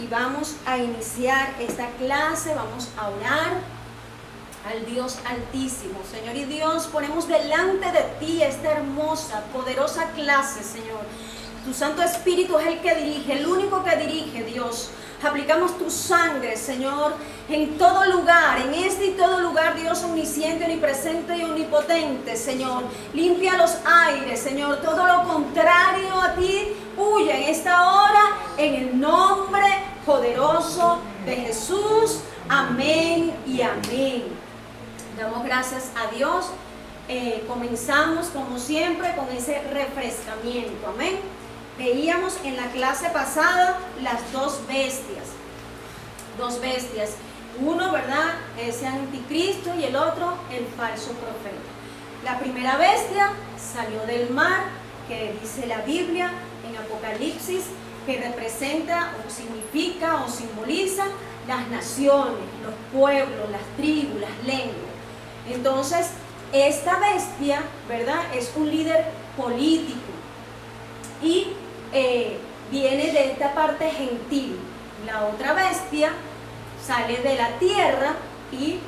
y vamos a iniciar esta clase. Vamos a orar al Dios Altísimo. Señor y Dios, ponemos delante de ti esta hermosa, poderosa clase, Señor. Tu Santo Espíritu es el que dirige, el único que dirige, Dios. Aplicamos tu sangre, Señor, en todo lugar, en este y todo lugar, Dios omnisciente, omnipresente y omnipotente, Señor. Limpia los aires, Señor. Todo lo contrario a ti huye en esta hora, en el nombre poderoso de Jesús. Amén y amén. Damos gracias a Dios. Comenzamos, como siempre, con ese refrescamiento. Amén. Veíamos en la clase pasada las dos bestias. Dos bestias. Uno, ¿verdad?, ese anticristo, y el otro, el falso profeta. La primera bestia salió del mar, que dice la Biblia en Apocalipsis, que representa o significa o simboliza las naciones, los pueblos, las tribus, las lenguas. Entonces, esta bestia, ¿verdad?, es un líder político y viene de esta parte gentil. La otra bestia sale de la tierra y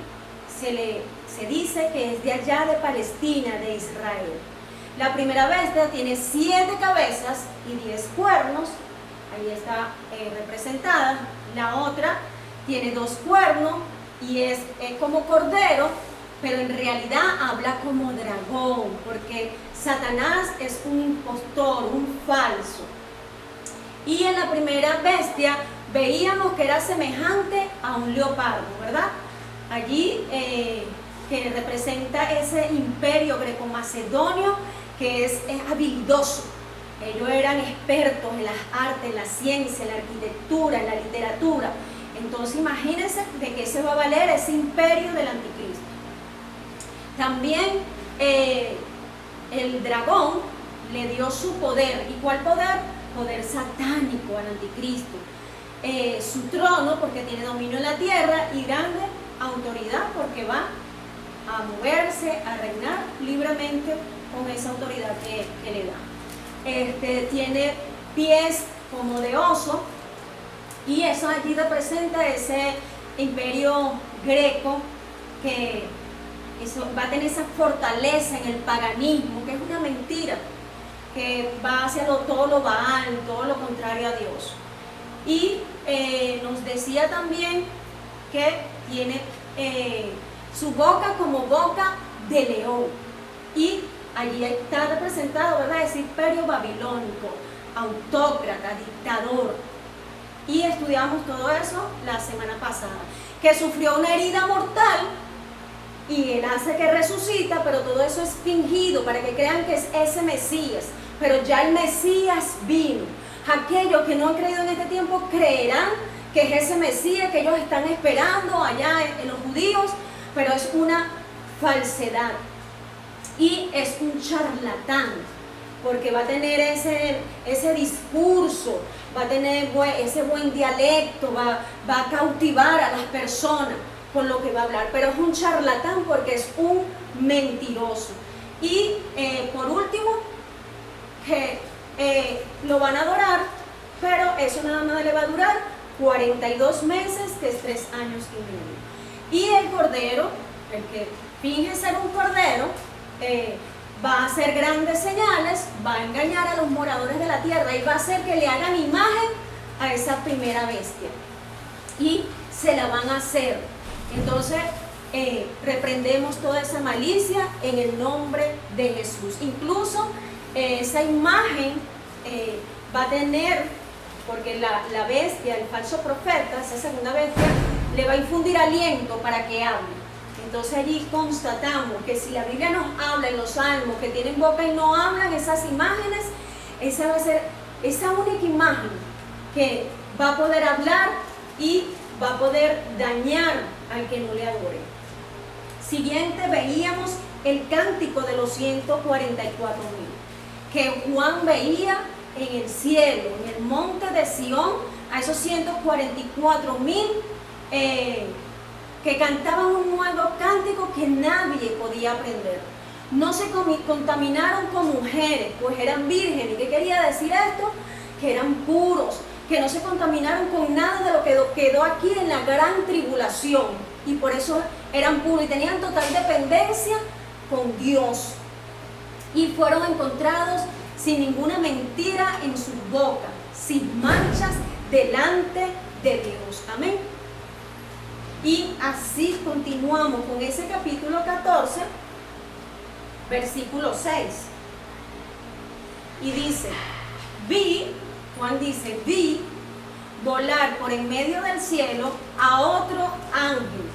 se dice que es de allá de Palestina, de Israel. La primera bestia tiene 7 cabezas y 10 cuernos, ahí está representada. La otra tiene 2 cuernos y es como cordero, pero en realidad habla como dragón, porque Satanás es un impostor, un falso. Y en la primera bestia veíamos que era semejante a un leopardo, ¿verdad? Allí que representa ese imperio greco-macedonio que es habilidoso. Ellos eran expertos en las artes, en la ciencia, en la arquitectura, en la literatura. Entonces imagínense de qué se va a valer ese imperio del anticristo. También el dragón le dio su poder. ¿Y cuál poder? Poder satánico al anticristo. Su trono, porque tiene dominio en la tierra, y grande autoridad, porque va a moverse, a reinar libremente con esa autoridad que le da. Tiene pies como de oso, y eso allí representa ese imperio greco que va a tener esa fortaleza en el paganismo, que es una mentira, que va hacia todo lo Baal, todo lo contrario a Dios. Y nos decía también que tiene su boca como boca de león. Y allí está representado, ¿verdad?, ese imperio babilónico, autócrata, dictador. Y estudiamos todo eso la semana pasada, que sufrió una herida mortal y él hace que resucita, pero todo eso es fingido para que crean que es ese Mesías. Pero ya el Mesías vino. Aquellos que no han creído en este tiempo creerán que es ese Mesías que ellos están esperando allá en los judíos, pero es una falsedad y es un charlatán, porque va a tener ese discurso, va a tener ese buen dialecto, va a cautivar a las personas con lo que va a hablar, pero es un charlatán porque es un mentiroso. Y por último, que lo van a adorar, pero eso nada más le va a durar 42 meses, que es 3 años y medio. Y el cordero, el que finge ser un cordero, va a hacer grandes señales, va a engañar a los moradores de la tierra y va a hacer que le hagan imagen a esa primera bestia y se la van a hacer. Entonces reprendemos toda esa malicia en el nombre de Jesús. Incluso esa imagen va a tener, porque la bestia, el falso profeta, esa segunda bestia, le va a infundir aliento para que hable. Entonces allí constatamos que si la Biblia nos habla en los salmos que tienen boca y no hablan, esas imágenes, esa va a ser esa única imagen que va a poder hablar y va a poder dañar al que no le adore. Siguiente, veíamos el cántico de los 144.000, que Juan veía en el cielo, en el monte de Sión, a esos 144.000 que cantaban un nuevo cántico que nadie podía aprender. No se contaminaron con mujeres, pues eran vírgenes. ¿Qué quería decir esto? Que eran puros, que no se contaminaron con nada de lo que quedó aquí en la gran tribulación. Y por eso eran puros y tenían total dependencia con Dios. Y fueron encontrados sin ninguna mentira en su boca, sin manchas delante de Dios. Amén. Y así continuamos con ese capítulo 14, versículo 6. Y dice, Juan dice, vi volar por en medio del cielo a otro ángel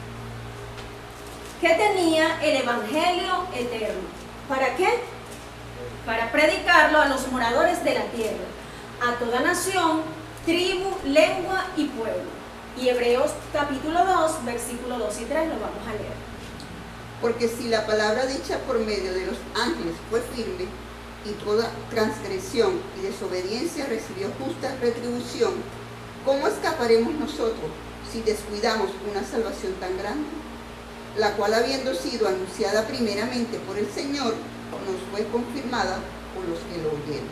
que tenía el evangelio eterno. ¿Para qué? Para predicarlo a los moradores de la tierra, a toda nación, tribu, lengua y pueblo. Y Hebreos capítulo 2, versículos 2 y 3 lo vamos a leer. Porque si la palabra dicha por medio de los ángeles fue firme, y toda transgresión y desobediencia recibió justa retribución, ¿cómo escaparemos nosotros si descuidamos una salvación tan grande? La cual, habiendo sido anunciada primeramente por el Señor, nos fue confirmada por los que lo oyeron.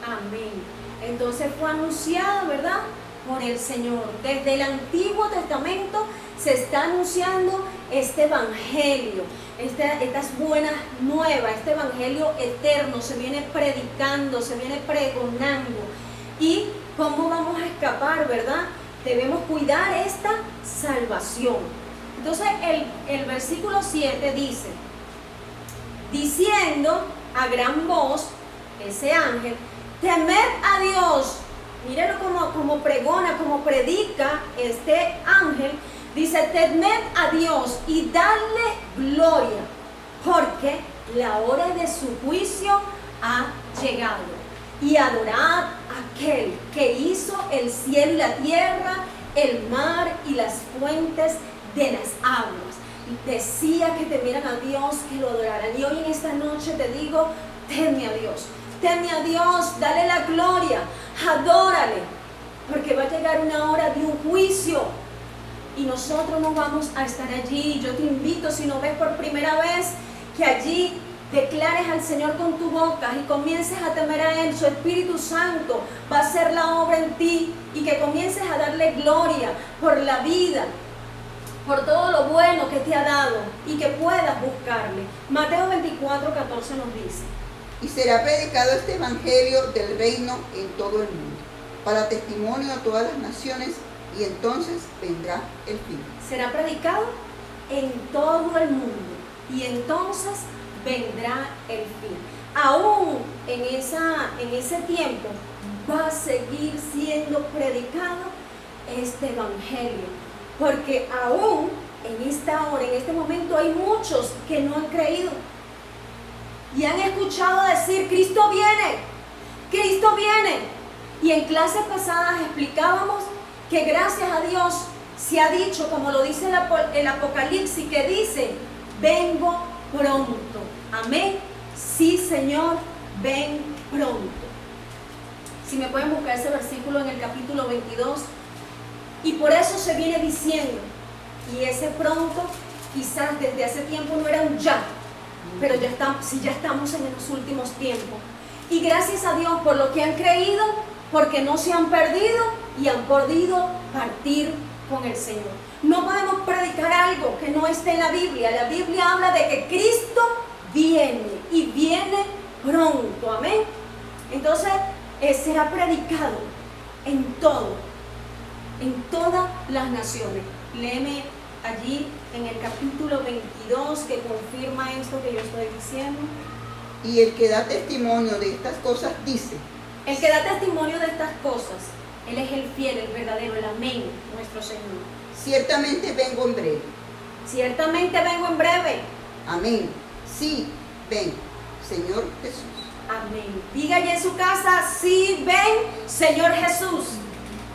Amén. Entonces fue anunciada, ¿verdad?, por el Señor. Desde el Antiguo Testamento se está anunciando este evangelio, estas buenas nuevas, este evangelio eterno se viene predicando, se viene pregonando. ¿Y cómo vamos a escapar, verdad? Debemos cuidar esta salvación. Entonces el versículo 7 dice, diciendo a gran voz, ese ángel, temed a Dios. Mírenlo como pregona, como predica este ángel. Dice, temed a Dios y darle gloria, porque la hora de su juicio ha llegado. Y adorad a aquel que hizo el cielo y la tierra, el mar y las fuentes de las aguas. Decía que temieran a Dios, que lo adoraran. Y hoy en esta noche te digo, teme a Dios. Teme a Dios, dale la gloria, adórale, porque va a llegar una hora de un juicio y nosotros no vamos a estar allí. Yo te invito, si no ves por primera vez, que allí declares al Señor con tu boca y comiences a temer a Él. Su Espíritu Santo va a hacer la obra en ti y que comiences a darle gloria por la vida, por todo lo bueno que te ha dado y que puedas buscarle. Mateo 24, 14 nos dice, y será predicado este evangelio del reino en todo el mundo, para testimonio a todas las naciones, y entonces vendrá el fin. Será predicado en todo el mundo, y entonces vendrá el fin. Aún en ese tiempo va a seguir siendo predicado este evangelio, porque aún en esta hora, en este momento, hay muchos que no han creído y han escuchado decir, Cristo viene, Cristo viene. Y en clases pasadas explicábamos que gracias a Dios se ha dicho, como lo dice el Apocalipsis, que dice, vengo pronto. Amén. Sí, Señor, ven pronto. Si me pueden buscar ese versículo en el capítulo 22. Y por eso se viene diciendo, y ese pronto quizás desde hace tiempo no era un ya, pero ya estamos en los últimos tiempos. Y gracias a Dios por lo que han creído, porque no se han perdido y han podido partir con el Señor. No podemos predicar algo que no esté en la Biblia. La Biblia habla de que Cristo viene y viene pronto. Amén. Entonces será predicado en todo, en todas las naciones. Léeme allí en el capítulo 22 que confirma esto que yo estoy diciendo. Y el que da testimonio de estas cosas dice, el que da testimonio de estas cosas, Él es el fiel, el verdadero, el amén, nuestro Señor. Ciertamente vengo en breve. Ciertamente vengo en breve. Amén. Sí, ven, Señor Jesús. Amén. Diga allá en su casa, sí, ven, Señor Jesús.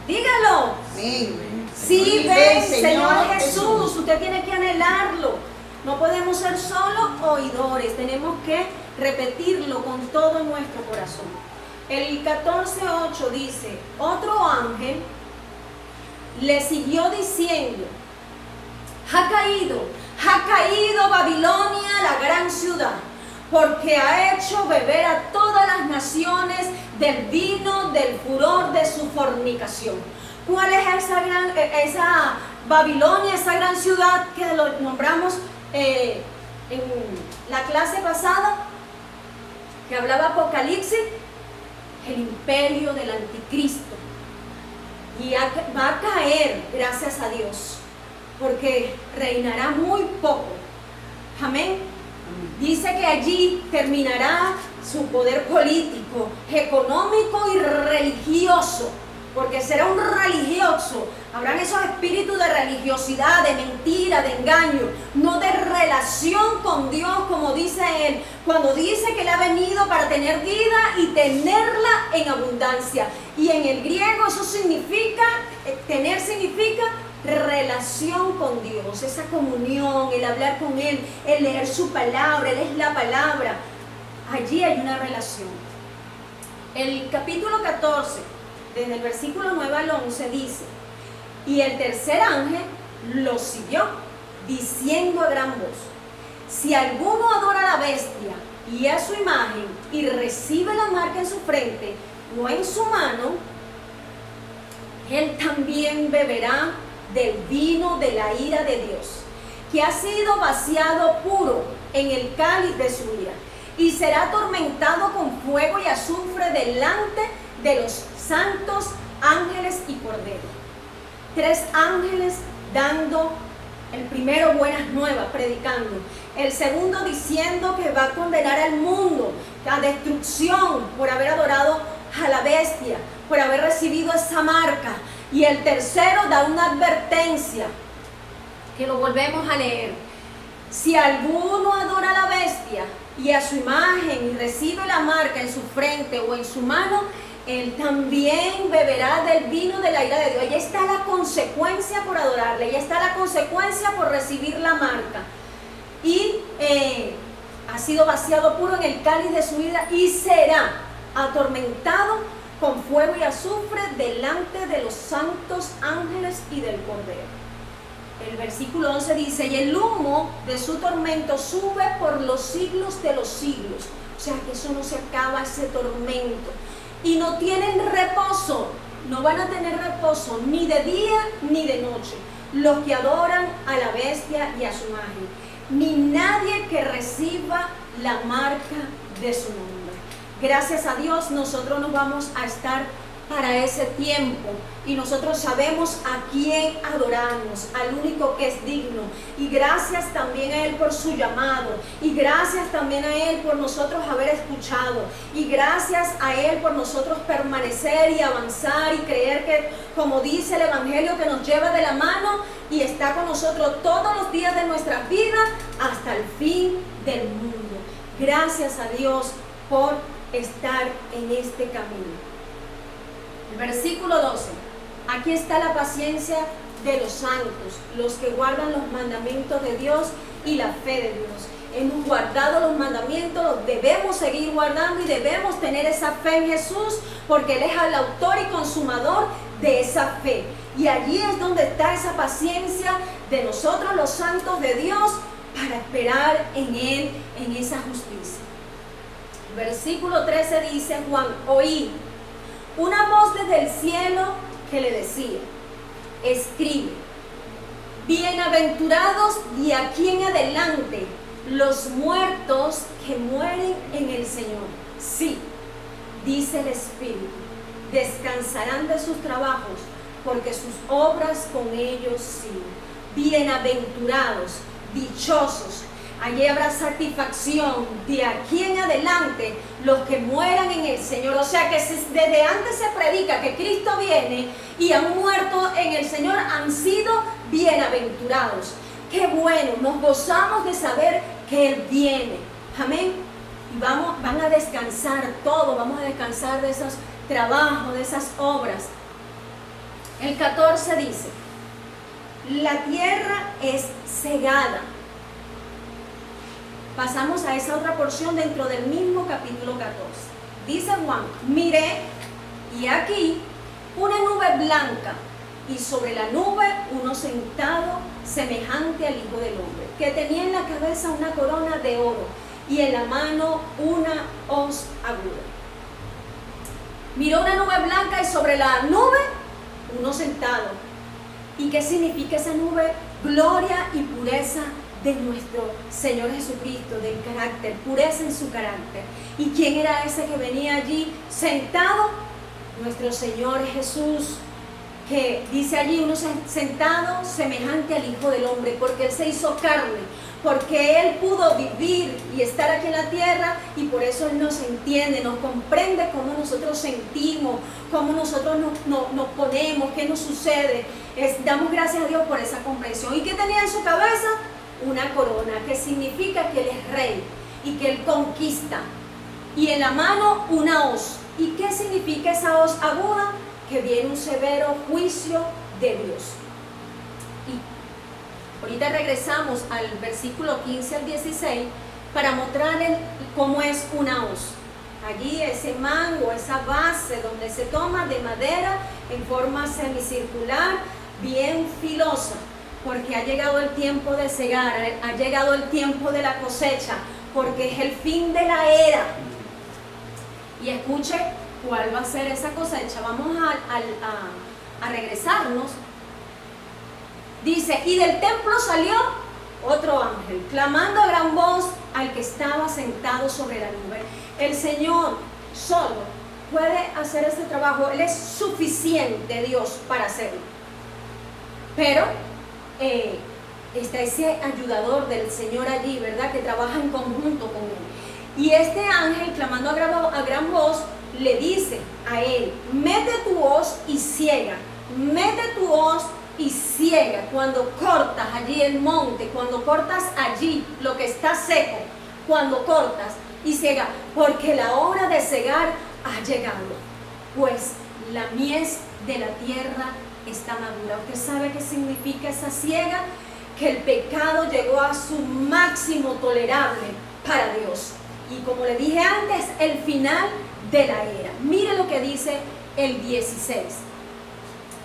Dígalo. Amén. Sí, ven, Señor Jesús. Usted tiene que anhelarlo. No podemos ser solo oidores, tenemos que repetirlo con todo nuestro corazón. El 14:8 dice, otro ángel le siguió diciendo, ha caído Babilonia, la gran ciudad, porque ha hecho beber a todas las naciones del vino del furor de su fornicación. ¿Cuál es esa Babilonia, esa gran ciudad que lo nombramos en la clase pasada, que hablaba Apocalipsis? El imperio del anticristo. Y va a caer, gracias a Dios, porque reinará muy poco. Amén. Dice que allí terminará su poder político, económico y religioso, porque será un religioso. Habrán esos espíritus de religiosidad, de mentira, de engaño, no de relación con Dios, como dice Él, cuando dice que Él ha venido para tener vida y tenerla en abundancia. Y en el griego eso significa, tener significa relación con Dios, esa comunión, el hablar con Él, el leer su palabra, Él es la palabra. Allí hay una relación. El capítulo 14, desde el versículo 9 al 11 dice: y el tercer ángel lo siguió, diciendo a gran voz: si alguno adora a la bestia y a su imagen y recibe la marca en su frente o en su mano, él también beberá del vino de la ira de Dios, que ha sido vaciado puro en el cáliz de su ira, y será atormentado con fuego y azufre delante de los santos ángeles y cordero. 3 ángeles dando, el primero buenas nuevas, predicando, el segundo diciendo que va a condenar al mundo a destrucción por haber adorado a la bestia, por haber recibido esa marca, y el tercero da una advertencia que lo volvemos a leer: si alguno adora a la bestia y a su imagen y recibe la marca en su frente o en su mano, él también beberá del vino de la ira de Dios. Ya está la consecuencia por adorarle, ya está la consecuencia por recibir la marca. Y ha sido vaciado puro en el cáliz de su ira y será atormentado con fuego y azufre delante de los santos ángeles y del Cordero. El versículo 11 dice: y el humo de su tormento sube por los siglos de los siglos. O sea que eso no se acaba, ese tormento. Y no tienen reposo, no van a tener reposo ni de día ni de noche, los que adoran a la bestia y a su imagen, ni nadie que reciba la marca de su nombre. Gracias a Dios nosotros nos vamos a estar para ese tiempo y nosotros sabemos a quién adoramos, al único que es digno. Y gracias también a Él por su llamado, y gracias también a Él por nosotros haber escuchado, y gracias a Él por nosotros permanecer y avanzar y creer que, como dice el Evangelio, que nos lleva de la mano y está con nosotros todos los días de nuestra vida hasta el fin del mundo. Gracias a Dios por estar en este camino. El versículo 12: aquí está la paciencia de los santos, los que guardan los mandamientos de Dios y la fe de Dios. Hemos guardado los mandamientos, los debemos seguir guardando y debemos tener esa fe en Jesús, porque Él es el autor y consumador de esa fe. Y allí es donde está esa paciencia de nosotros los santos de Dios para esperar en Él, en esa justicia. Versículo 13 dice: Juan, oí una voz desde el cielo que le decía: escribe, bienaventurados de aquí en adelante los muertos que mueren en el Señor. Sí, dice el Espíritu, descansarán de sus trabajos, porque sus obras con ellos siguen. Bienaventurados, dichosos. Allí habrá satisfacción de aquí en adelante los que mueran en el Señor. O sea que desde antes se predica que Cristo viene y han muerto en el Señor, han sido bienaventurados. Qué bueno, nos gozamos de saber que Él viene. Amén. Y van a descansar todo, vamos a descansar de esos trabajos, de esas obras. El 14 dice: la tierra es cegada. Pasamos a esa otra porción dentro del mismo capítulo 14. Dice Juan: miré, y aquí una nube blanca, y sobre la nube uno sentado semejante al Hijo del Hombre, que tenía en la cabeza una corona de oro, y en la mano una hoz aguda. Miró una nube blanca y sobre la nube uno sentado. ¿Y qué significa esa nube? Gloria y pureza de nuestro Señor Jesucristo, del carácter, pureza en su carácter. ¿Y quién era ese que venía allí sentado? Nuestro Señor Jesús, que dice allí uno sentado semejante al Hijo del Hombre, porque Él se hizo carne, porque Él pudo vivir y estar aquí en la tierra, y por eso Él nos entiende, nos comprende cómo nosotros sentimos, cómo nosotros nos ponemos, qué nos sucede. Damos gracias a Dios por esa comprensión. ¿Y qué tenía en su cabeza? Una corona, que significa que Él es rey y que Él conquista. Y en la mano una hoz. ¿Y qué significa esa hoz aguda? Que viene un severo juicio de Dios. Y ahorita regresamos al versículo 15 al 16 para mostrarles cómo es una hoz. Allí ese mango, esa base donde se toma de madera en forma semicircular, bien filosa, porque ha llegado el tiempo de segar, ha llegado el tiempo de la cosecha, porque es el fin de la era. Y escuche cuál va a ser esa cosecha. Vamos a regresarnos. Dice, y del templo salió otro ángel, clamando a gran voz al que estaba sentado sobre la nube. El Señor solo puede hacer este trabajo. Él es suficiente, Dios, para hacerlo. Pero está ese ayudador del Señor allí, ¿verdad? Que trabaja en conjunto con Él. Y este ángel, clamando a gran voz, le dice a él, mete tu hoz y ciega, mete tu hoz y ciega. Cuando cortas allí el monte, cuando cortas allí lo que está seco, cuando cortas y ciega, porque la hora de cegar ha llegado, pues la mies de la tierra está madura. ¿Usted sabe qué significa esa ciega? Que el pecado llegó a su máximo tolerable para Dios. Y como le dije antes, el final de la era. Mire lo que dice el 16.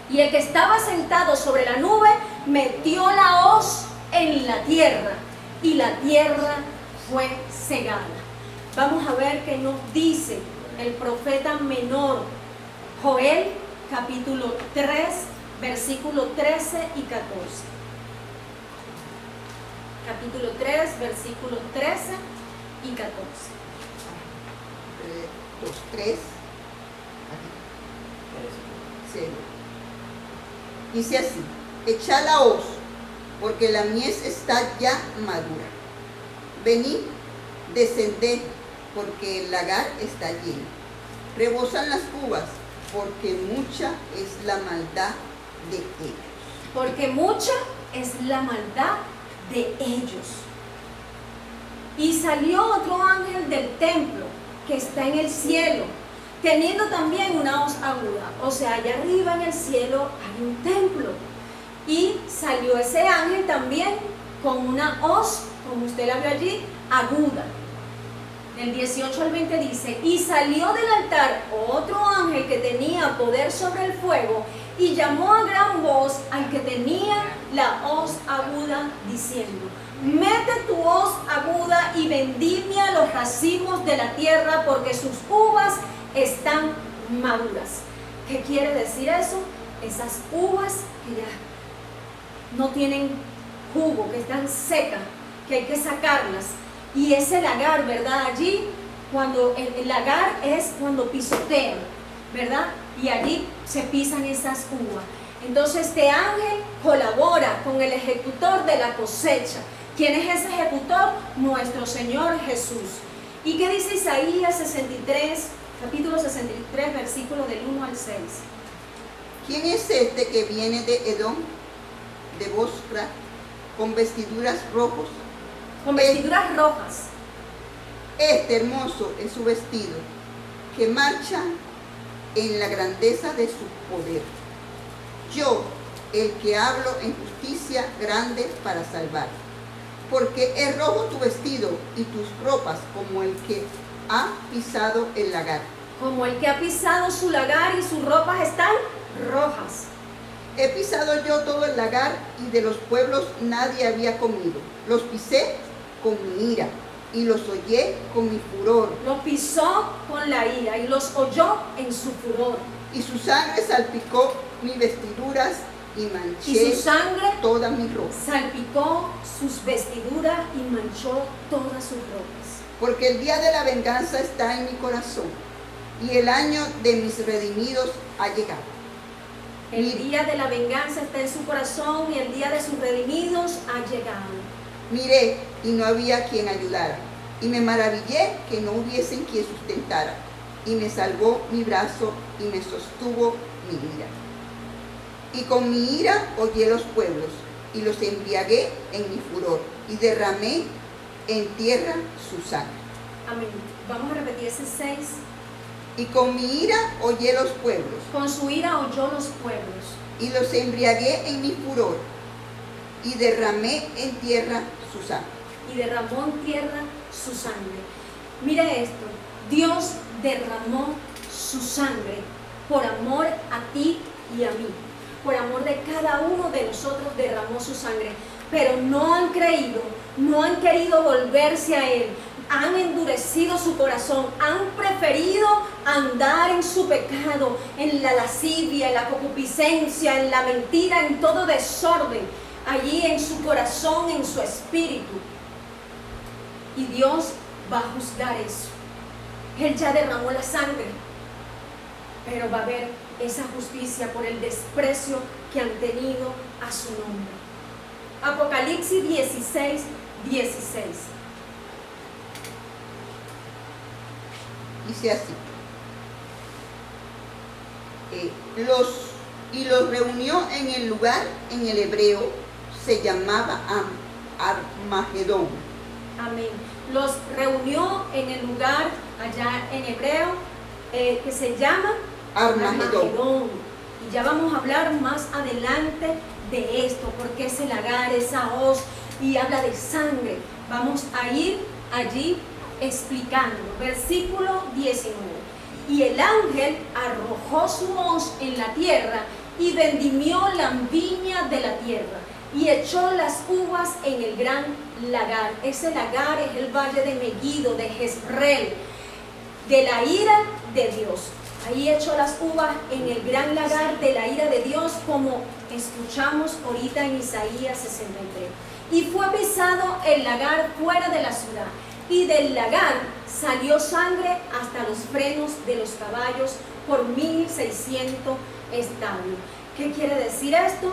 Y el que estaba sentado sobre la nube metió la hoz en la tierra, y la tierra fue cegada. Vamos a ver qué nos dice el profeta menor Joel, capítulo 3, versículo 13 y 14. Capítulo 3, versículo 13 y 14. Los 3. Sí. Dice así: echad la hoz, porque la mies está ya madura. Venid, descended, porque el lagar está lleno. Rebosan las uvas, porque mucha es la maldad de ellos. Porque mucha es la maldad de ellos. Y salió otro ángel del templo que está en el cielo, teniendo también una hoz aguda. O sea, allá arriba en el cielo hay un templo. Y salió ese ángel también con una hoz, como usted la ve allí, aguda. Del 18 al 20 dice, y salió del altar otro ángel que tenía poder sobre el fuego, y llamó a gran voz al que tenía la hoz aguda, diciendo, mete tu hoz aguda y vendimia los racimos de la tierra, porque sus uvas están maduras. ¿Qué quiere decir eso? Esas uvas que ya no tienen jugo, que están secas, que hay que sacarlas. Y ese lagar, ¿verdad? Allí, cuando el lagar es cuando pisotean, ¿verdad? Y allí se pisan esas uvas. Entonces este ángel colabora con el ejecutor de la cosecha. ¿Quién es ese ejecutor? Nuestro Señor Jesús. ¿Y qué dice Isaías 63, capítulo 63, versículo del 1 al 6? ¿Quién es este que viene de Edom, de Bosra, con vestiduras rojos? Con vestiduras rojas. Este hermoso es su vestido, que marcha en la grandeza de su poder. Yo, el que hablo en justicia grande para salvar. Porque es rojo tu vestido y tus ropas como el que ha pisado el lagar. Como el que ha pisado su lagar y sus ropas están rojas. He pisado yo todo el lagar y de los pueblos nadie había comido. Los pisé con mi ira y los hollé con mi furor, Los pisó con la ira y los holló en su furor. y su sangre salpicó mis vestiduras y Y manché su sangre toda mi ropa. salpicó sus vestiduras y manchó todas sus ropas. Porque el día de la venganza está en mi corazón, y el año de mis redimidos ha llegado. El día de la venganza está en su corazón y el día de sus redimidos ha llegado. Miré y no había quien ayudara, y me maravillé que no hubiesen quien sustentara, y me salvó mi brazo y me sostuvo mi ira. Y con mi ira hollé los pueblos, y los embriagué en mi furor, y derramé en tierra su sangre. Amén. Vamos a repetir ese 6. Y con mi ira hollé los pueblos, Con su ira holló los pueblos y los embriagué en mi furor, y derramé en tierra su sangre. y derramó en tierra su sangre. Mire esto, Dios derramó su sangre por amor a ti y a mí. Por amor de cada uno de nosotros derramó su sangre. Pero no han creído, no han querido volverse a Él. Han endurecido su corazón, han preferido andar en su pecado, en la lascivia, en la concupiscencia, en la mentira, en todo desorden, allí en su corazón, en su espíritu. Y Dios va a juzgar eso. Él ya derramó la sangre, pero va a haber esa justicia por el desprecio que han tenido a su nombre. Apocalipsis 16, 16. Dice así. Los reunió en el lugar, en el hebreo se llamaba Armagedón. Amén. Los reunió en el lugar allá en hebreo que se llama Armagedón. Y ya vamos a hablar más adelante de esto, porque ese lagar, esa hoz, y habla de sangre. Vamos a ir allí explicando. Versículo 19. Y el ángel arrojó su hoz en la tierra y vendimió la viña de la tierra y echó las uvas en el gran lagar. Ese lagar es el valle de Megiddo, de Jezreel, de la ira de Dios. Ahí echó las uvas en el gran lagar de la ira de Dios, como escuchamos ahorita en Isaías 63. Y fue pisado el lagar fuera de la ciudad, y del lagar salió sangre hasta los frenos de los caballos por 1600 estadios. ¿Qué quiere decir esto?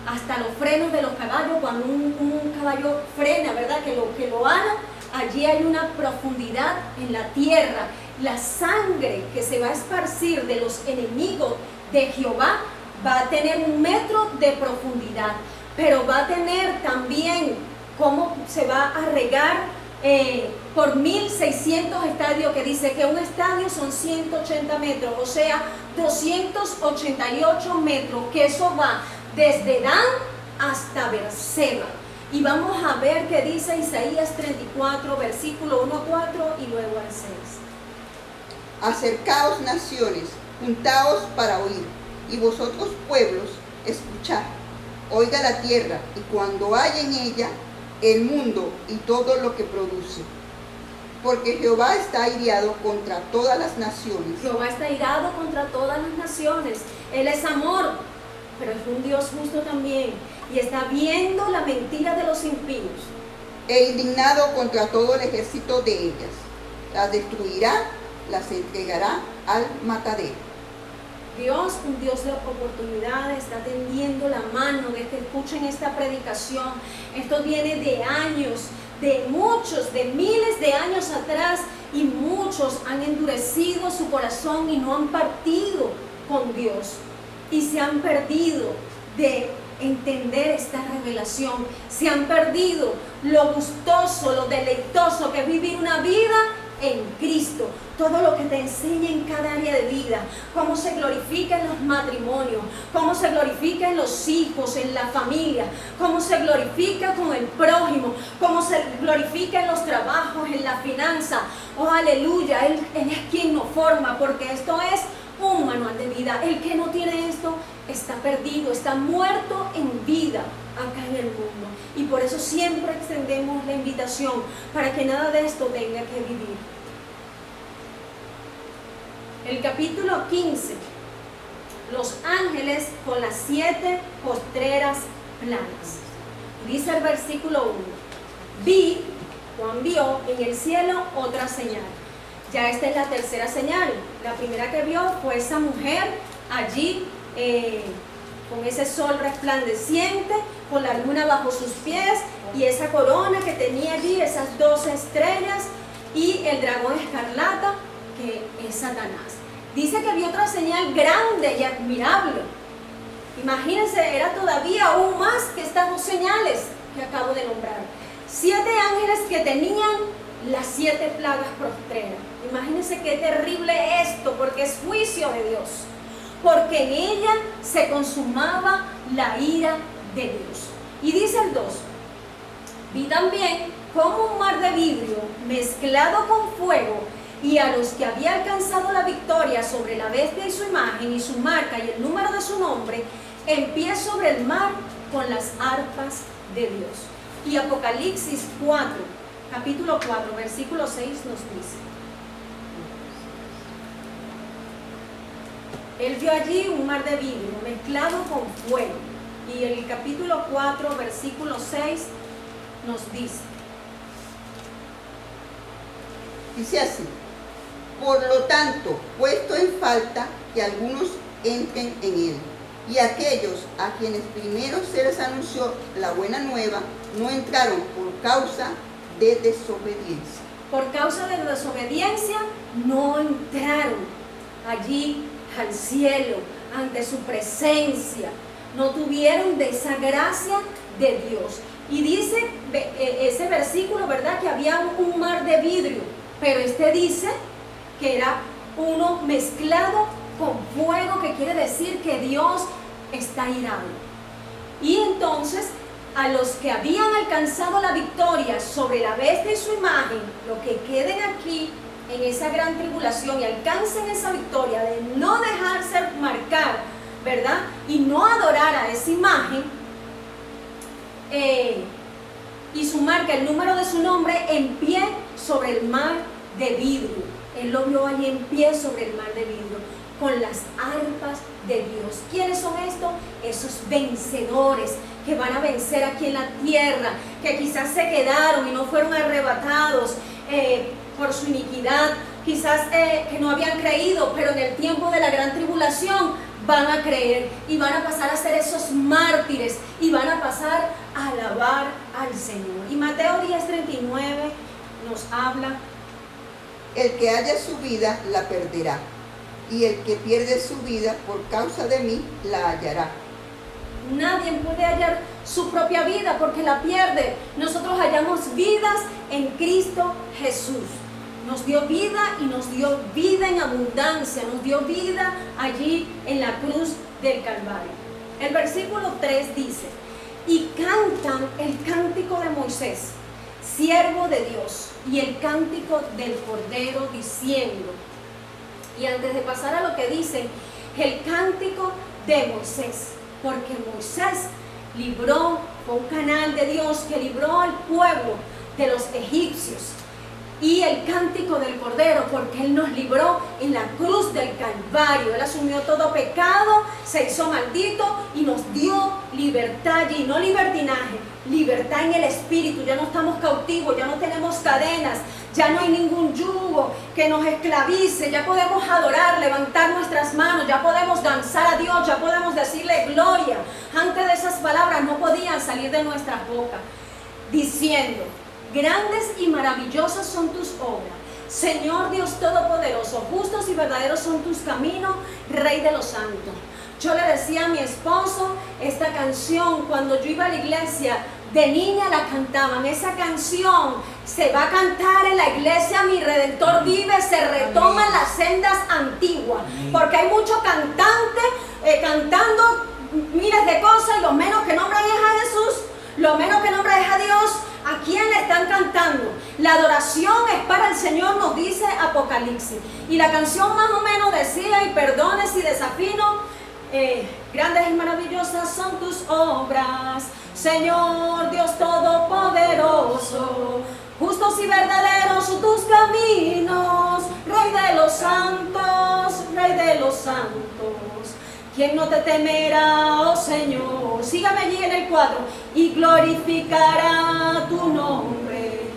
Hasta los frenos de los caballos, cuando un caballo frena, ¿verdad? Que lo haga, allí hay una profundidad en la tierra. La sangre que se va a esparcir de los enemigos de Jehová va a tener 1 metro de profundidad, pero va a tener también cómo se va a regar por 1600 estadios, que dice que un estadio son 180 metros, o sea, 288 metros, que eso va desde Dan hasta Beerseba. Y vamos a ver qué dice Isaías 34, versículo 1 a 4 y luego al 6. Acercaos naciones, juntaos para oír, y vosotros pueblos, escuchad. Oiga la tierra, y cuando hay en ella el mundo y todo lo que produce. Porque Jehová está airado contra todas las naciones. Jehová está airado contra todas las naciones. Él es amor, pero es un Dios justo también. Y está viendo la mentira de los impíos. E indignado contra todo el ejército de ellas. Las destruirá, las entregará al matadero. Dios, un Dios de oportunidades, está tendiendo la mano de que escuchen esta predicación. Esto viene de años, de muchos, de miles de años atrás, y muchos han endurecido su corazón y no han partido con Dios. Y se han perdido de entender esta revelación. Se han perdido lo gustoso, lo deleitoso que es vivir una vida en Cristo. Todo lo que te enseña en cada área de vida, cómo se glorifica en los matrimonios, cómo se glorifica en los hijos, en la familia, cómo se glorifica con el prójimo, cómo se glorifica en los trabajos, en la finanza. Oh, aleluya, Él es quien nos forma, porque esto es un manual de vida. El que no tiene esto está perdido, está muerto en vida acá en el mundo. Y por eso siempre extendemos la invitación para que nada de esto tenga que vivir. El capítulo 15, los ángeles con las 7 postreras plagas. Dice el versículo 1, vi, Juan vio en el cielo otra señal. Ya esta es la tercera señal. La primera que vio fue esa mujer allí con ese sol resplandeciente, con la luna bajo sus pies y esa corona que tenía allí, esas 12 estrellas y el dragón escarlata que es Satanás. Dice que vio otra señal grande y admirable. Imagínense, era todavía aún más que estas 2 señales que acabo de nombrar. 7 ángeles que tenían las 7 plagas postreras. Imagínense qué terrible esto, porque es juicio de Dios. Porque en ella se consumaba la ira de Dios. Y dice el 2, vi también como un mar de vidrio mezclado con fuego, y a los que había alcanzado la victoria sobre la bestia y su imagen y su marca y el número de su nombre, en pie sobre el mar con las arpas de Dios. Y Apocalipsis 4, capítulo 4, versículo 6 nos dice: él vio allí un mar de vidrio mezclado con fuego. Y el capítulo 4, versículo 6 nos dice así: por lo tanto, puesto en falta que algunos entren en él, y aquellos a quienes primero se les anunció la buena nueva no entraron por causa de desobediencia. Por causa de desobediencia no entraron allí al cielo, ante su presencia. No tuvieron de esa gracia de Dios. Y dice ese versículo, ¿verdad?, que había un mar de vidrio, pero este dice que era uno mezclado con fuego, que quiere decir que Dios está irado. Y entonces a los que habían alcanzado la victoria sobre la bestia y su imagen, los que queden aquí en esa gran tribulación y alcancen esa victoria de no dejarse marcar, ¿verdad?, y no adorar a esa imagen y su marca, el número de su nombre, en pie sobre el mar de vidrio. Él lo vio allí en pie sobre el mar de vidrio, con las arpas de Dios. ¿Quiénes son estos? Esos vencedores que van a vencer aquí en la tierra, que quizás se quedaron y no fueron arrebatados por su iniquidad, quizás que no habían creído, pero en el tiempo de la gran tribulación van a creer y van a pasar a ser esos mártires y van a pasar a alabar al Señor. Y Mateo 10:39 nos habla: el que haya su vida la perderá, y el que pierde su vida por causa de mí la hallará. Nadie puede hallar su propia vida porque la pierde. Nosotros hallamos vidas en Cristo Jesús. Nos dio vida y nos dio vida en abundancia. Nos dio vida allí en la cruz del Calvario. El versículo 3 dice: y cantan el cántico de Moisés, siervo de Dios, y el cántico del Cordero, diciendo. Y antes de pasar a lo que dice, el cántico de Moisés, porque Moisés libró, fue un canal de Dios que libró al pueblo de los egipcios. Y el cántico del Cordero, porque Él nos libró en la cruz del Calvario. Él asumió todo pecado, se hizo maldito y nos dio libertad, y no libertinaje, libertad en el espíritu. Ya no estamos cautivos, ya no tenemos cadenas, ya no hay ningún yugo que nos esclavice. Ya podemos adorar, levantar nuestras manos, ya podemos danzar a Dios, ya podemos decirle gloria. Antes de esas palabras no podían salir de nuestras bocas, diciendo: grandes y maravillosas son tus obras, Señor Dios Todopoderoso. Justos y verdaderos son tus caminos, Rey de los santos. Yo le decía a mi esposo, esta canción, cuando yo iba a la iglesia, de niña la cantaban. Esa canción se va a cantar en la iglesia Mi Redentor Vive, se retoman las sendas antiguas, porque hay muchos cantantes cantando miles de cosas, y lo menos que nombran es a Jesús, lo menos que nombran es a Dios. ¿A quién le están cantando? La adoración es para el Señor, nos dice Apocalipsis. Y la canción más o menos decía, y perdone si desafino, Grandes y maravillosas son tus obras, Señor Dios Todopoderoso. Justos y verdaderos son tus caminos, Rey de los santos, Rey de los santos. ¿Quién no te temerá, oh Señor? Sígame allí en el cuadro. Y glorificará tu nombre,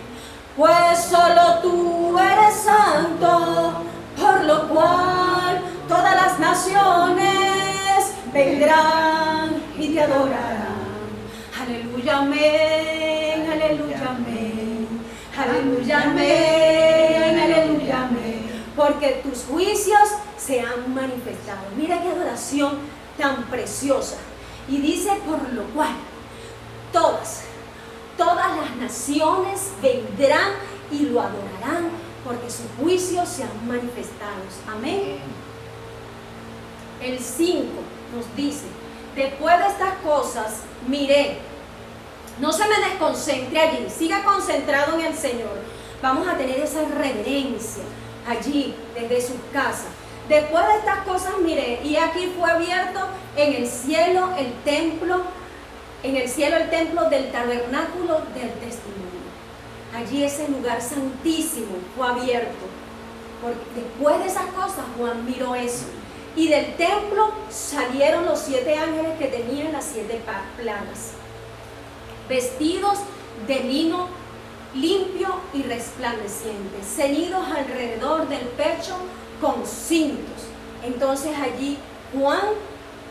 pues solo tú eres santo, por lo cual todas las naciones vendrán y te adorarán. Aleluya, amén, aleluya, amén, aleluya, amén, aleluya, amén, porque tus juicios se han manifestado. Mira qué adoración tan preciosa. Y dice, por lo cual todas las naciones vendrán y lo adorarán, porque sus juicios se han manifestado. Amén. El 5 nos dice, después de estas cosas miré. No se me desconcentre allí, siga concentrado en el Señor. Vamos a tener esa reverencia allí, desde sus casas. Después de estas cosas miré, y aquí fue abierto en el cielo el templo, del tabernáculo del testimonio. Allí ese lugar santísimo fue abierto. Porque después de esas cosas Juan miró eso. Y del templo salieron los 7 ángeles que tenían las 7 plagas, vestidos de lino limpio y resplandeciente, ceñidos alrededor del pecho con cintos. Entonces allí Juan,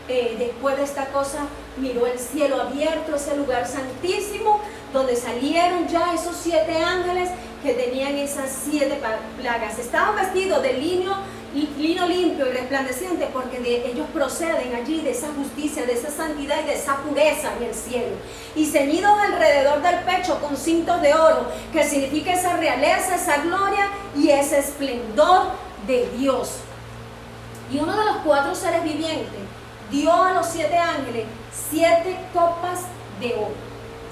después de esta cosa, miró el cielo abierto, ese lugar santísimo, donde salieron ya esos 7 ángeles que tenían esas 7 plagas. Estaban vestidos de lino limpio y resplandeciente, porque ellos proceden allí de esa justicia, de esa santidad y de esa pureza en el cielo. Y ceñidos alrededor del pecho con cintos de oro, que significa esa realeza, esa gloria y ese esplendor de Dios. Y uno de los 4 seres vivientes dio a los 7 ángeles 7 copas de oro,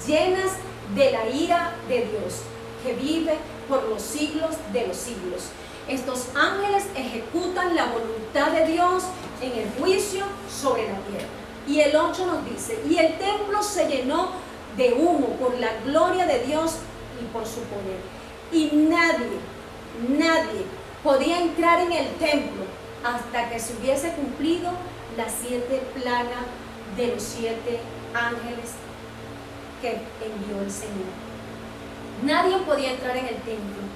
llenas de la ira de Dios, que vive por los siglos de los siglos. Estos ángeles ejecutan la voluntad de Dios en el juicio sobre la tierra. Y el 8 nos dice, y el templo se llenó de humo por la gloria de Dios y por su poder. Y nadie podía entrar en el templo hasta que se hubiese cumplido las 7 plagas de los 7 ángeles que envió el Señor. Nadie podía entrar en el templo.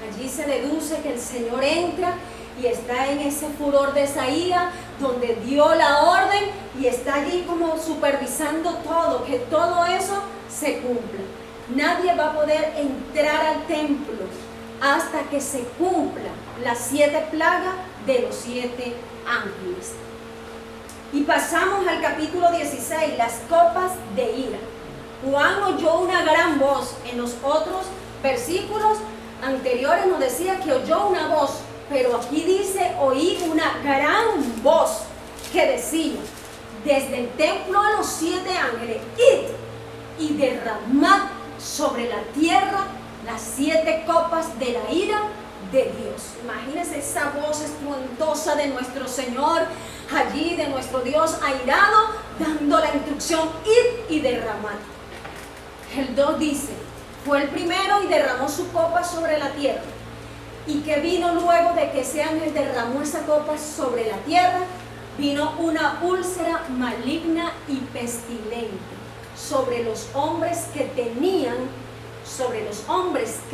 Allí se deduce que el Señor entra y está en ese furor de esa ira, donde dio la orden y está allí como supervisando todo, que todo eso se cumpla. Nadie va a poder entrar al templo hasta que se cumpla las 7 plagas de los 7 ángeles. Y pasamos al capítulo 16, las copas de ira. Juan oyó una gran voz. En los otros versículos anteriores nos decía que oyó una voz, pero aquí dice oí una gran voz que decía, desde el templo a los 7 ángeles, id y derramad sobre la tierra las 7 copas de la ira de Dios. Imagínense esa voz estruendosa de nuestro Señor allí, de nuestro Dios airado, dando la instrucción, id y derramad. El 2 dice, fue el primero y derramó su copa sobre la tierra. Y que vino luego de que ese ángel derramó esa copa sobre la tierra, vino una úlcera maligna y pestilente sobre los hombres que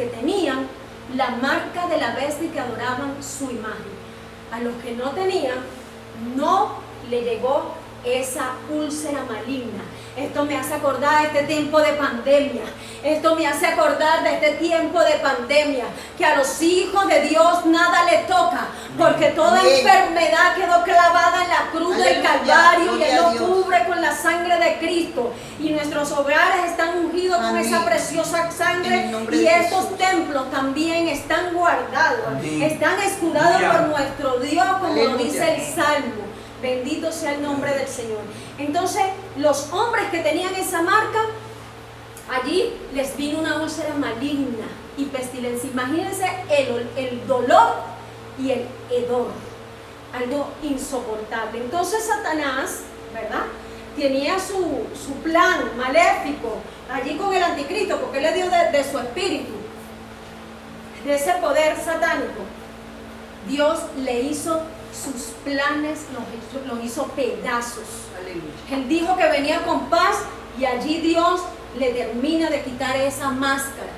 tenían la marca de la bestia y que adoraban su imagen. A los que no tenían, no le llegó esa úlcera maligna. Esto me hace acordar de este tiempo de pandemia. Esto me hace acordar de este tiempo de pandemia, que a los hijos de Dios nada le toca, porque toda enfermedad quedó clavada en la cruz del Calvario y Él lo cubre con la sangre de Cristo. Y nuestros hogares están ungidos con esa preciosa sangre, y estos templos también están guardados, están escudados por nuestro Dios, como lo dice el Salmo. Bendito sea el nombre del Señor. Entonces, los hombres que tenían esa marca, allí les vino una úlcera maligna y pestilencia. Imagínense el dolor y el hedor. algo insoportable. Entonces Satanás, ¿verdad?, tenía su plan maléfico allí con el anticristo, porque él le dio de su espíritu, de ese poder satánico. Dios le hizo sus planes, los hizo pedazos. Aleluya. Él dijo que venía con paz y allí Dios le termina de quitar esa máscara.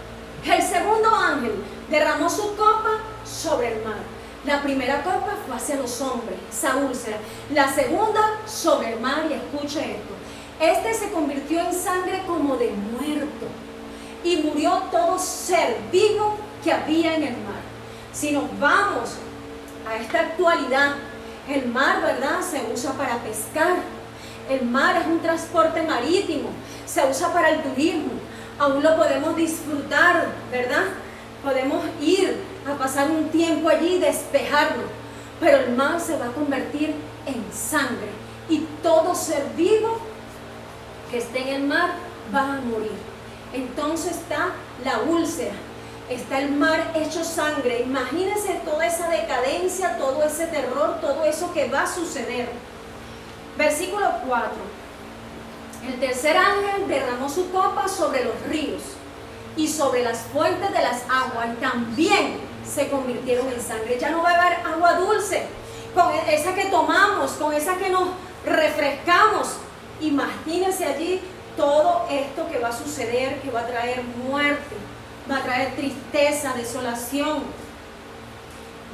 El segundo ángel derramó su copa sobre el mar. La primera copa fue hacia los hombres, esa úlcera. La segunda sobre el mar, y escuche esto. Este se convirtió en sangre como de muerto y murió todo ser vivo que había en el mar. Si nos vamos a esta actualidad, el mar, ¿verdad?, se usa para pescar. El mar es un transporte marítimo, se usa para el turismo. Aún lo podemos disfrutar, ¿verdad? Podemos ir a pasar un tiempo allí y despejarnos. Pero el mar se va a convertir en sangre. Y todo ser vivo que esté en el mar va a morir. Entonces está la úlcera. Está el mar hecho sangre. Imagínense toda esa decadencia, todo ese terror, todo eso que va a suceder. Versículo 4. El tercer ángel derramó su copa sobre los ríos y sobre las fuentes de las aguas, y también se convirtieron en sangre. Ya no va a haber agua dulce, con esa que tomamos, con esa que nos refrescamos. Imagínense allí todo esto que va a suceder, que va a traer muerte, va a traer tristeza, desolación.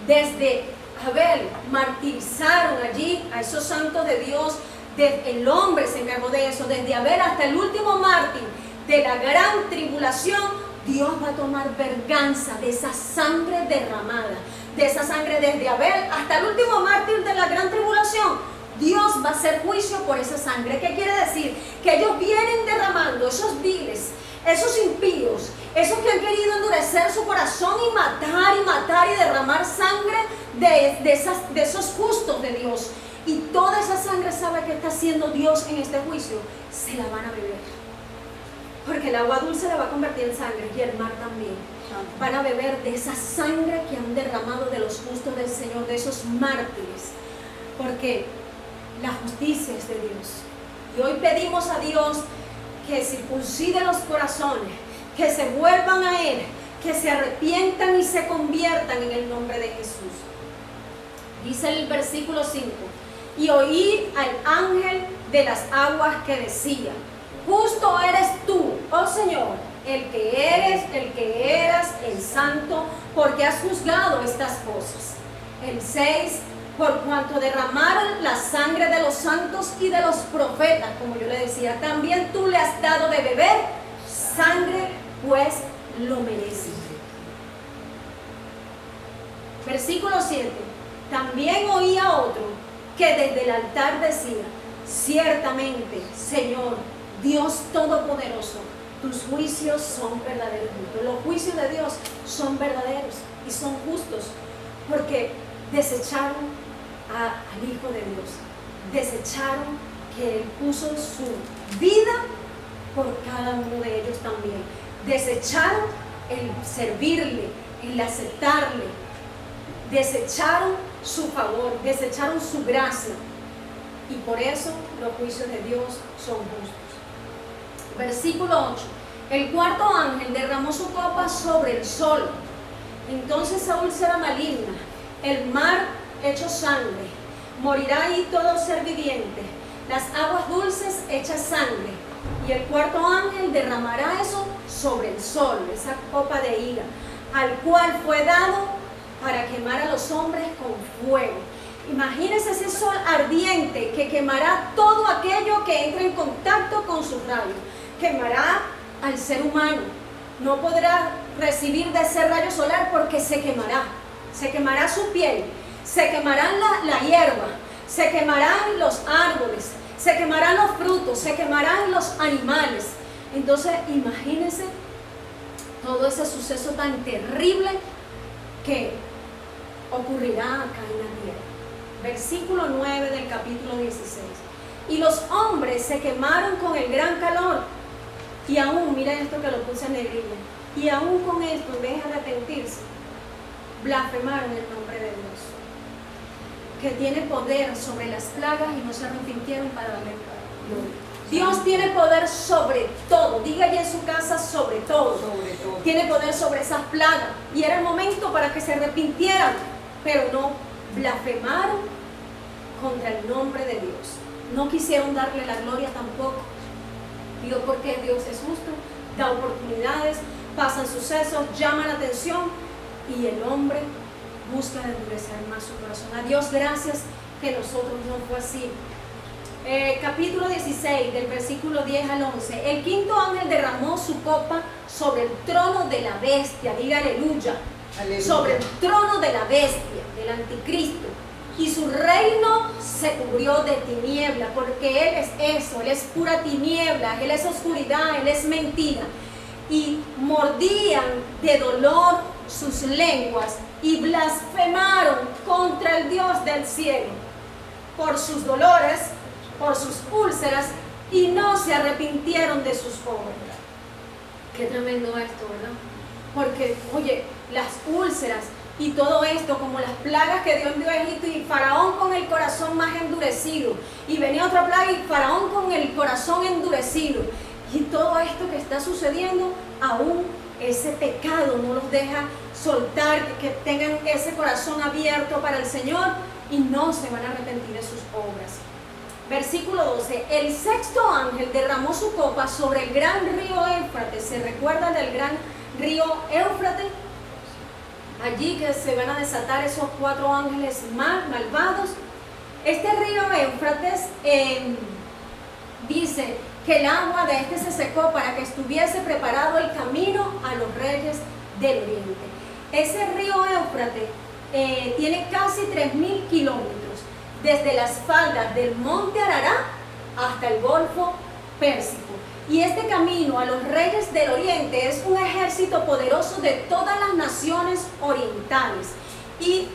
Desde Abel martirizaron allí a esos santos de Dios. El hombre se encargó de eso. Desde Abel hasta el último mártir de la gran tribulación, Dios va a tomar venganza de esa sangre derramada, de esa sangre desde Abel hasta el último mártir de la gran tribulación. Dios va a hacer juicio por esa sangre. ¿Qué quiere decir? Que ellos vienen derramando, esos viles, esos impíos, esos que han querido endurecer su corazón y matar y derramar sangre de esos justos de Dios. Y toda esa sangre, ¿sabe qué está haciendo Dios en este juicio? Se la van a beber. Porque el agua dulce la va a convertir en sangre, y el mar también. Van a beber de esa sangre que han derramado de los justos del Señor, de esos mártires. Porque la justicia es de Dios. Y hoy pedimos a Dios que circuncide los corazones, que se vuelvan a Él, que se arrepientan y se conviertan en el nombre de Jesús. Dice el versículo 5. Y oí al ángel de las aguas que decía: justo eres tú, oh Señor, el que eras el santo, porque has juzgado estas cosas. El 6. Por cuanto derramaron la sangre de los santos y de los profetas, como yo le decía, también tú le has dado de beber sangre, pues lo merece. Versículo 7. También oía otro que desde el altar decía: ciertamente, Señor, Dios Todopoderoso, tus juicios son verdaderos. Los juicios de Dios son verdaderos y son justos, porque desecharon al Hijo de Dios, desecharon que Él puso su vida por cada uno de ellos también, desecharon el servirle, el aceptarle, desecharon su favor, desecharon su gracia, y por eso los juicios de Dios son justos. Versículo 8. El cuarto ángel derramó su copa sobre el sol. Entonces esa úlcera maligna, el mar hecho sangre, morirá ahí todo ser viviente, las aguas dulces hechas sangre, y el cuarto ángel derramará eso sobre el sol, esa copa de ira, al cual fue dado para quemar a los hombres con fuego. Imagínense ese sol ardiente que quemará todo aquello que entre en contacto con sus rayos, quemará al ser humano, no podrá recibir de ese rayo solar porque se quemará su piel, se quemarán la hierba, se quemarán los árboles, se quemarán los frutos, se quemarán los animales. Entonces imagínense todo ese suceso tan terrible que ocurrirá acá en la tierra. Versículo 9 del capítulo 16. Y los hombres se quemaron con el gran calor, y aún, miren esto que lo puse en negrilla, y aún con esto, en vez de arrepentirse, blasfemaron el nombre de Dios. que tiene poder sobre las plagas y no se arrepintieron para darle gloria. Dios tiene poder sobre todo, diga ya en su casa, sobre todo. Tiene poder sobre esas plagas. Y era el momento para que se arrepintieran, pero no blasfemaron contra el nombre de Dios. No quisieron darle la gloria tampoco. Digo, porque Dios es justo, da oportunidades, pasan sucesos, llama la atención y el hombre busca endurecer más su corazón. A Dios gracias que nosotros no fue así. Capítulo 16, del versículo 10 al 11. El quinto ángel derramó su copa sobre el trono de la bestia, diga aleluya, sobre el trono de la bestia, del anticristo, y su reino se cubrió de tiniebla, porque él es eso, él es pura tiniebla, él es oscuridad, él es mentira. Y mordían de dolor sus lenguas y blasfemaron contra el Dios del cielo por sus dolores, por sus úlceras, y no se arrepintieron de sus obras. Qué tremendo esto, ¿verdad? Porque, oye, las úlceras y todo esto, como las plagas que Dios dio a Egipto, y Faraón con el corazón más endurecido, y venía otra plaga y Faraón con el corazón endurecido, y todo esto que está sucediendo, aún ese pecado no los deja soltar, que tengan ese corazón abierto para el Señor y no se van a arrepentir de sus obras. Versículo 12, el sexto ángel derramó su copa sobre el gran río Éufrates. ¿Se recuerdan del gran río Éufrates? Allí que se van a desatar esos 4 ángeles malvados. Este río Éufrates dice que el agua de este se secó para que estuviese preparado el camino a los reyes del oriente. Ese río Éufrates tiene casi 3.000 kilómetros, desde las faldas del monte Arará hasta el Golfo Pérsico. Y este camino a los reyes del oriente es un ejército poderoso de todas las naciones orientales. Y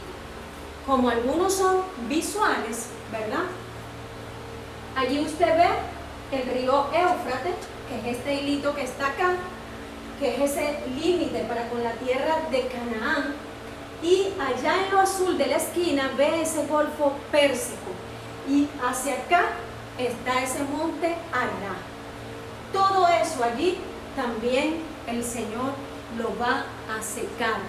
como algunos son visuales, ¿verdad? Allí usted ve el río Éufrates, que es este hilito que está acá, que es ese límite para con la tierra de Canaán. Y allá en lo azul de la esquina ve ese Golfo Pérsico. Y hacia acá está ese monte Arará. Todo eso allí también el Señor lo va a secar.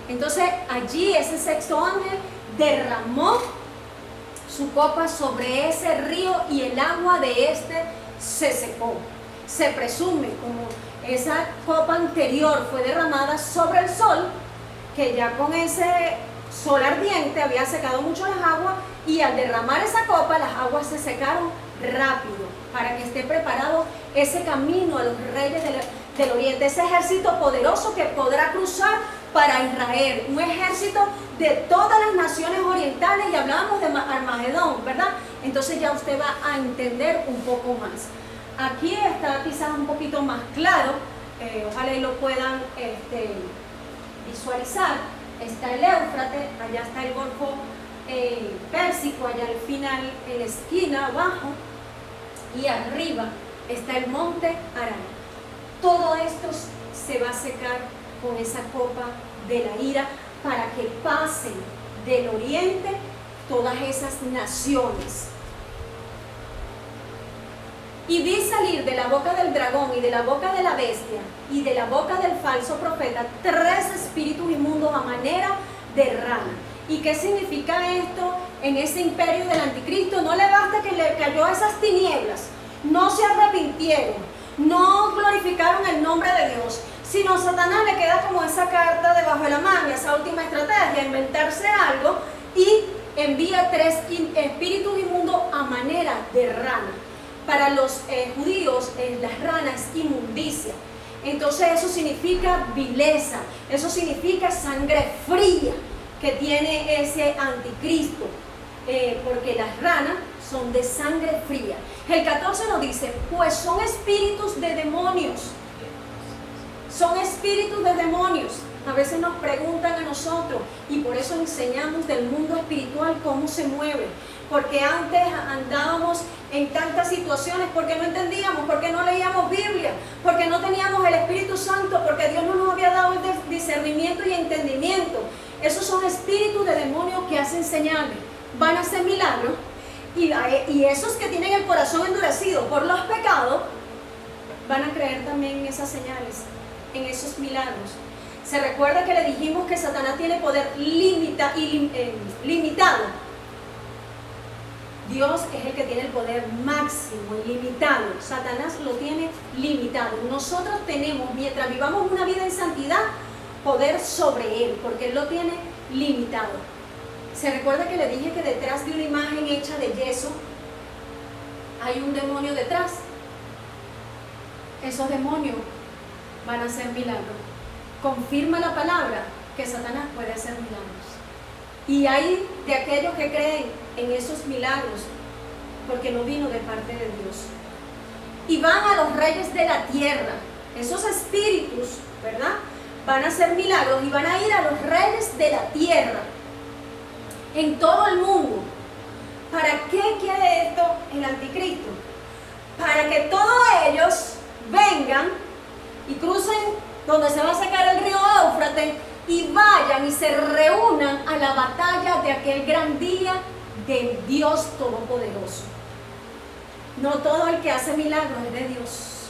Entonces allí ese sexto ángel derramó su copa sobre ese río y el agua de este se secó. Se presume, como esa copa anterior fue derramada sobre el sol, que ya con ese sol ardiente había secado mucho las aguas, y al derramar esa copa las aguas se secaron rápido para que esté preparado ese camino a los reyes del oriente, ese ejército poderoso que podrá cruzar para Israel, un ejército de todas las naciones orientales, y hablábamos de Armagedón, ¿verdad? Entonces ya usted va a entender un poco más. Aquí está quizás un poquito más claro, ojalá y lo puedan visualizar. Está el Éufrates, allá está el Golfo Pérsico, allá al final en la esquina abajo, y arriba está el monte Arán. Todo esto se va a secar con esa copa de la ira para que pasen del oriente todas esas naciones. Y vi salir de la boca del dragón y de la boca de la bestia y de la boca del falso profeta 3 espíritus inmundos a manera de rana. ¿Y qué significa esto en ese imperio del anticristo? No le basta que le cayó esas tinieblas, no se arrepintieron, no glorificaron el nombre de Dios, sino Satanás le queda como esa carta debajo de la manga, esa última estrategia, inventarse algo, y envía 3 espíritus inmundos a manera de rana. Para los judíos, las ranas es inmundicia. Entonces eso significa vileza, eso significa sangre fría que tiene ese anticristo, porque las ranas son de sangre fría. El 14 nos dice, pues son espíritus de demonios. Son espíritus de demonios. A veces nos preguntan a nosotros, y por eso enseñamos del mundo espiritual cómo se mueve. Porque antes andábamos en tantas situaciones porque no entendíamos, porque no leíamos Biblia, porque no teníamos el Espíritu Santo, porque Dios no nos había dado el discernimiento y entendimiento. Esos son espíritus de demonios que hacen señales, van a hacer milagros, y esos que tienen el corazón endurecido por los pecados, van a creer también en esas señales, en esos milagros. Se recuerda que le dijimos que Satanás tiene poder limitado. Dios es el que tiene el poder máximo, ilimitado. Satanás lo tiene limitado. Nosotros tenemos, mientras vivamos una vida en santidad, poder sobre él, porque él lo tiene limitado. Se recuerda que le dije que detrás de una imagen hecha de yeso hay un demonio detrás. Esos demonios van a hacer milagros. Confirma la palabra que Satanás puede hacer milagros. Y hay de aquellos que creen en esos milagros porque no vino de parte de Dios. Y van a los reyes de la tierra. Esos espíritus, ¿verdad?, van a hacer milagros y van a ir a los reyes de la tierra en todo el mundo. ¿Para qué quiere esto el anticristo? Para que todos ellos vengan y crucen donde se va a secar el río Éufrates y vayan y se reúnan a la batalla de aquel gran día del Dios Todopoderoso. No todo el que hace milagros es de Dios.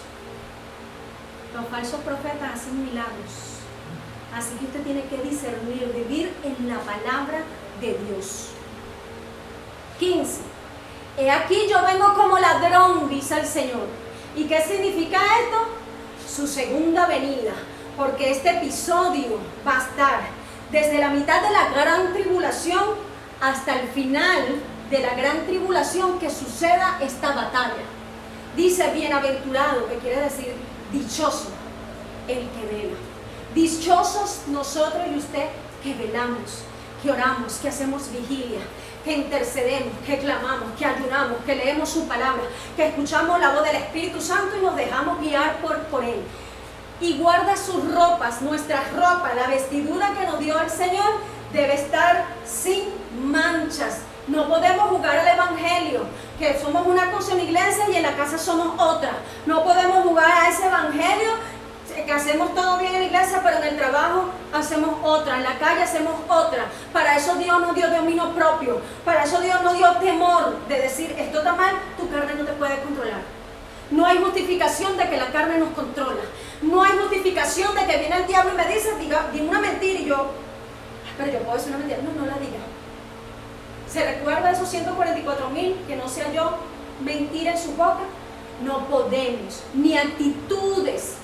Los falsos profetas hacen milagros. Así que usted tiene que discernir, vivir en la palabra de Dios. 15. He aquí yo vengo como ladrón, dice el Señor. ¿Y qué significa esto? Su segunda venida. Porque este episodio va a estar desde la mitad de la gran tribulación hasta el final de la gran tribulación que suceda esta batalla. Dice bienaventurado, que quiere decir dichoso el que vela. Dichosos nosotros y usted que velamos, que oramos, que hacemos vigilia, que intercedemos, que clamamos, que ayunamos, que leemos su palabra, que escuchamos la voz del Espíritu Santo y nos dejamos guiar por Él. Y guarda sus ropas, nuestras ropas, la vestidura que nos dio el Señor debe estar sin manchas. No podemos jugar al evangelio, que somos una cosa en la iglesia y en la casa somos otra. No podemos jugar a ese evangelio que hacemos todo bien en la iglesia, pero en el trabajo hacemos otra, en la calle hacemos otra. Para eso Dios nos dio dominio propio, para eso Dios nos dio temor de decir, esto está mal, tu carne no te puede controlar. No hay justificación de que la carne nos controla. No hay justificación de que viene el diablo y me dice, diga una mentira, y yo, pero yo puedo decir una mentira. No la diga. ¿Se recuerda de esos 144,000 que no se halló mentira en su boca? No podemos, ni actitudes.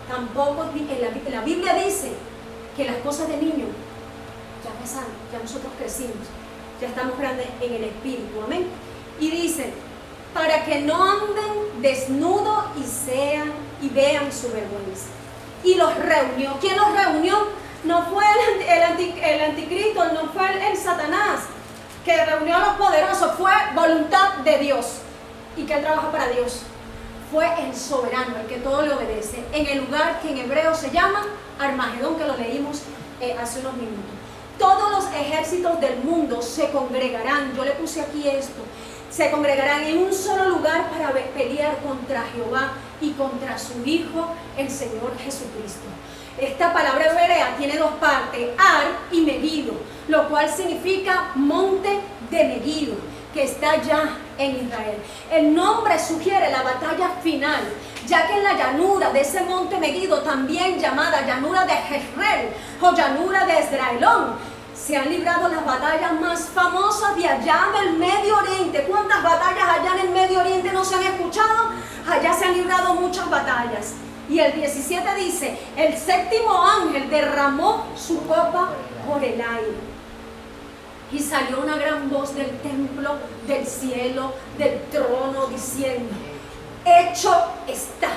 Tampoco, en la Biblia dice que las cosas de niño ya pasaron, ya nosotros crecimos, ya estamos grandes en el espíritu, amén. Y dice, para que no anden desnudos y vean su vergüenza. Y los reunió. ¿Quién los reunió? No fue el anticristo, no fue el Satanás que reunió a los poderosos, fue voluntad de Dios. ¿Y que él trabaja para Dios? Fue el soberano, el que todo le obedece, en el lugar que en hebreo se llama Armagedón, que lo leímos hace unos minutos. Todos los ejércitos del mundo se congregarán, yo le puse aquí esto, se congregarán en un solo lugar para pelear contra Jehová y contra su Hijo, el Señor Jesucristo. Esta palabra hebrea tiene dos partes, Ar y Megido, lo cual significa monte de Megido, que está allá en Israel. El nombre sugiere la batalla final, ya que en la llanura de ese monte Megido, también llamada llanura de Jezreel o llanura de Esdraelón, se han librado las batallas más famosas de allá del Medio Oriente. ¿Cuántas batallas allá en el Medio Oriente no se han escuchado? Allá se han librado muchas batallas. Y el 17 dice, el séptimo ángel derramó su copa por el aire. Y salió una gran voz del templo, del cielo, del trono, diciendo, hecho está.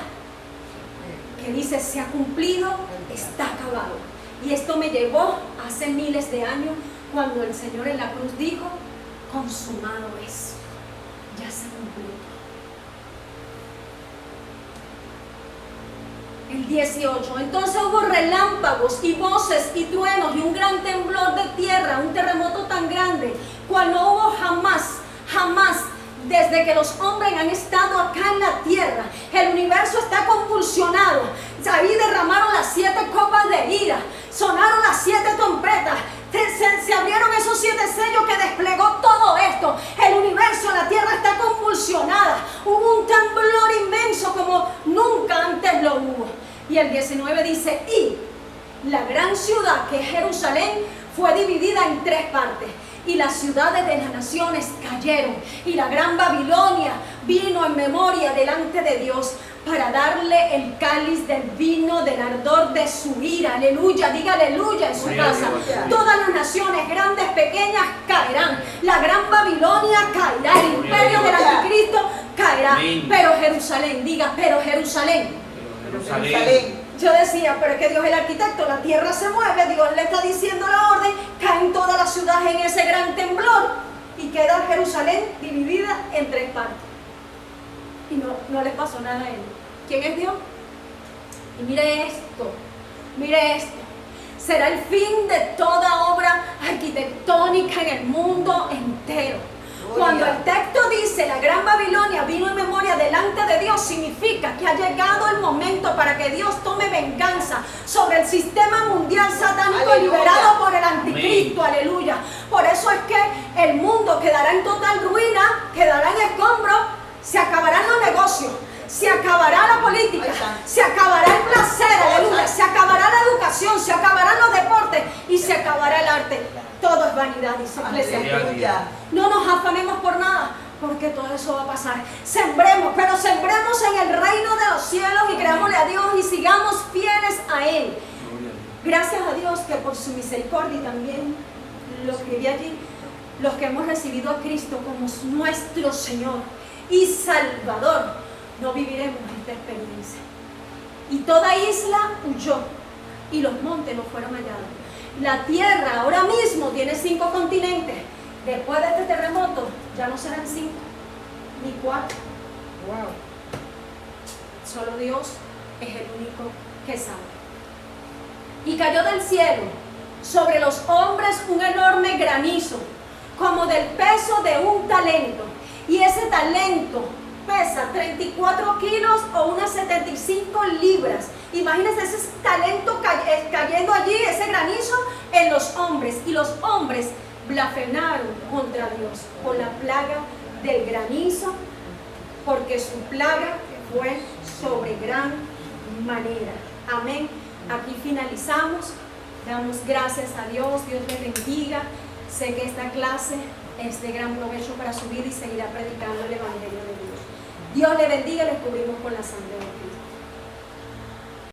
Que dice, se ha cumplido, está acabado. Y esto me llevó hace miles de años, cuando el Señor en la cruz dijo, consumado es, ya se cumplió. El 18, entonces hubo relámpagos y voces y truenos y un gran temblor de tierra, un terremoto tan grande, cual no hubo jamás, desde que los hombres han estado acá en la tierra. El universo está convulsionado. Ahí derramaron las 7 copas de ira, sonaron las 7 trompetas, Se abrieron esos 7 sellos que desplegó todo esto. El universo, la tierra está convulsionada. Hubo un temblor inmenso como nunca antes lo hubo. Y el 19 dice, y la gran ciudad que es Jerusalén fue dividida en 3 partes. Y las ciudades de las naciones cayeron. Y la gran Babilonia vino en memoria delante de Dios para darle el cáliz del vino del ardor de su ira. Aleluya, diga aleluya en su casa. Todas las naciones, grandes, pequeñas, caerán. La gran Babilonia caerá. El imperio del anticristo caerá. Pero Jerusalén, diga, pero Jerusalén. Yo decía, pero es que Dios es el arquitecto, la tierra se mueve, Dios le está diciendo la orden, caen todas las ciudades en ese gran temblor y queda Jerusalén dividida en 3 partes. Y no les pasó nada a él. ¿Quién es Dios? Y mire esto, será el fin de toda obra arquitectónica en el mundo entero. Cuando el texto dice la gran Babilonia vino en memoria delante de Dios, significa que ha llegado el momento para que Dios tome venganza sobre el sistema mundial satánico liberado por el anticristo. Aleluya. Por eso es que el mundo quedará en total ruina, quedará en escombros, se acabarán los negocios, se acabará la política, se acabará el placer, aleluya, se acabará la educación, se acabarán los deportes y se acabará el arte. Todo es vanidad, dice Eclesiastés. No nos afanemos por nada, porque todo eso va a pasar. Sembremos, pero sembremos en el reino de los cielos y creámosle a Dios y sigamos fieles a Él. Gracias a Dios que por su misericordia y también lo escribí allí, los que hemos recibido a Cristo como nuestro Señor y Salvador, no viviremos esta experiencia. Y toda isla huyó y los montes no fueron hallados. La tierra ahora mismo tiene 5 continentes. Después de este terremoto ya no serán 5 ni 4. Wow. Solo Dios es el único que sabe. Y cayó del cielo sobre los hombres un enorme granizo, como del peso de un talento. Y ese talento pesa 34 kilos o unas 75 libras. Imagínense ese talento cayendo allí, ese granizo en los hombres. Y los hombres blasfemaron contra Dios por la plaga del granizo, porque su plaga fue sobre gran manera. Amén. Aquí finalizamos. Damos gracias a Dios. Dios les bendiga. Sé que esta clase es de gran provecho para su vida y seguirá predicando el Evangelio de Dios. Dios le bendiga y les cubrimos con la sangre de Cristo.